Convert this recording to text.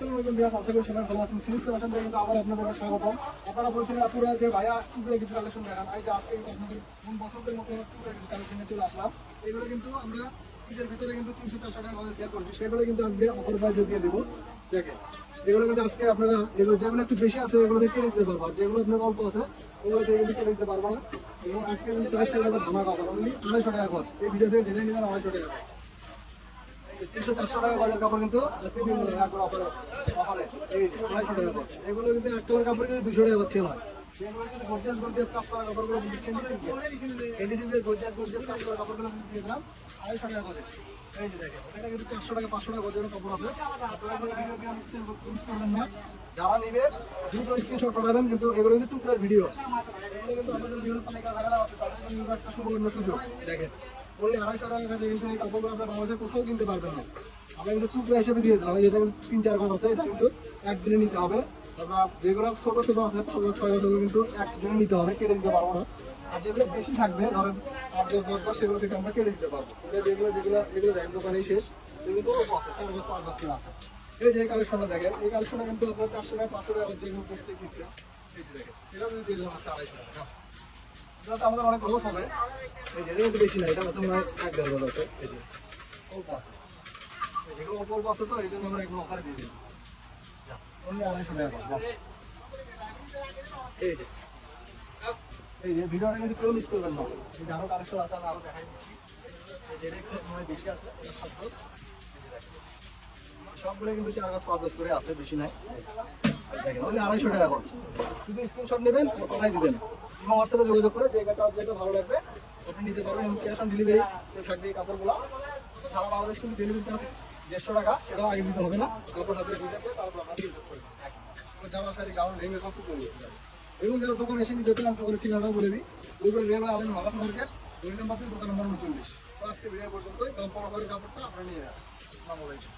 আসসালামু আলাইকুম ভিউয়ার্স, আশা করি সবাই ভালো আছেন। সিরিজে বাসান থেকে কিন্তু আবার আপনাদের স্বাগতম। আপনারা বলছিলেন আপুরা যে ভাইয়া টুকরে কিছু কালেকশন দেখান। এই যে আজকে কিন্তু আপনাদের কোন পছন্দের মতো টুকরে কিছু কালেকশন নিয়ে চলে আসলাম। এগুলো কিন্তু আমরা ঈদের ভিতরে কিন্তু 300-400 টাকা করে সেল করছি, সেগুলো কিন্তু আজকে অফার প্রাইসে দিয়ে দেবো। দেখেন এগুলো কিন্তু আজকে আপনারা এগুলো যেগুলো একটু বেশি আছে এগুলো থেকে কিনে দিতে পারবো, আর যেগুলো আপনার অল্প আছে ওগুলো থেকে কিন্তু কিনে দিতে পারবো না। এবং আজকে কিন্তু প্রাইস থাকবে ধামাকা অফার, অনলি 250 টাকা খরচ। এই ভিডিও থেকে জেনে নেবেন 250 টাকা। 300-400 টাকা বাজার কাপড় কিন্তু আজকে একবার অফারে এই 250 টাকা খরচ। এগুলো কিন্তু এক কালার কাপড় কিন্তু 200 টাকা সেল হয়। সেগুলো কিন্তু গর্জিয়াস কাজ করা কাপড়গুলো কিন্তু ক্যান্ডি সিল্কের গর্জিয়াস কাজ করা কাপড়গুলো কিন্তু দিয়ে দিলাম 250 টাকা করে। এই যে দেখেন এটা কিন্তু 400 টাকা 500 টাকা গর্জিয়াস কাপড় আছে। আপনারা কিন্তু ভিডিও দিয়ে মিস করবেন না, যারা নিবে দ্রুত স্ক্রিনশট পাঠাবেন। কিন্তু এগুলো কিন্তু টুকরার ভিডিও, এগুলো কিন্তু আমাদের বিভিন্ন তালিকা লাগানো আছে, তাদের জন্য একটা সুবর্ণ সুযোগ। দেখেন বললে 250 টাকা কাছে কিন্তু এই কাপড়গুলো আপনার বাংলাদেশে কোথাও কিনতে পারবেন না। আমরা কিন্তু টুকরা হিসেবে দিয়ে দিলাম। এটা কিন্তু 3-4 গজ আছে, এটা কিন্তু একদিনে নিতে হবে। তারপর যেগুলো ছোট ছোট আছে 5-6 গজ কিন্তু একদিনে নিতে হবে, কেটে দিতে পারবো না। আর যেগুলো বেশি থাকবে ধরেন 8-10 গজ সেগুলো থেকে আমরা কেটে দিতে পারবো। যেগুলো দেখেন দোকানেই শেষ, এগুলো তো অল্প আছে, 4 গজ 5 গজ করে আছে। এই যে কালেকশনটা দেখেন, এই কালেকশনটা কিন্তু আপনার 400 টাকা 500 টাকা যেগুলো কিনতে কিনছে। এই যে দেখেন এটা যদি দিয়ে দিলাম আজকে 250 টাকা। এটা তো আমাদের অনেক খরচ হবে। এই যে এটা কিন্তু বেশি না, এটা আছে মনে হয় 1-1.5 গজ আছে। এই যে অল্প আছে, যেগুলো অল্প আছে তো এই জন্য আমরা এগুলো অফারে দিয়ে দিই। অনলি 250 টাকা। এই যে ভিডিওটা কিন্তু কেউ মিস করবেন না। এই যে আরো কালেকশন আছে, আমি আরো দেখাই দিচ্ছি। এই যে এটা একটু মনে হয় বেশি আছে, এটা 7 গজ। সবগুলো কিন্তু 4 গজ 5 গজ করে আছে, বেশি নাই। দেখেন অনলি 250 টাকা খরচ। শুধু স্ক্রিনশট নেবেন আর পাঠাই দিবেন এবং হোয়াটসঅ্যাপে যোগাযোগ করে যেটা ভালো লাগবে আপনি নিতে পারবেন। এবং ক্যাশ অন ডেলিভারি থাকবে এই কাপড়গুলো। সারা বাংলাদেশ কিন্তু ডেলিভারি চার্জ 150 টাকা, সেটাও আগে দিতে হবে না। কাপড় হাতে দিয়ে যাবে, তারপর আপনার বিল করবেন। জামা শাড়ি গাউন ভেঙে কত করবে। এবং যারা দোকানে এসে নিতে চান দোকানের ঠিকানাটাও বলে দিই। ওইগুলো রেলওয়ে আবেদন মার্কেট 2 নম্বর দোকান নম্বর 39। তো আজকে ভিডিও পর্যন্তই। দাম পড়া করে কাপড়টা আপনারা নিয়ে যান। আসসালামু আলাইকুম।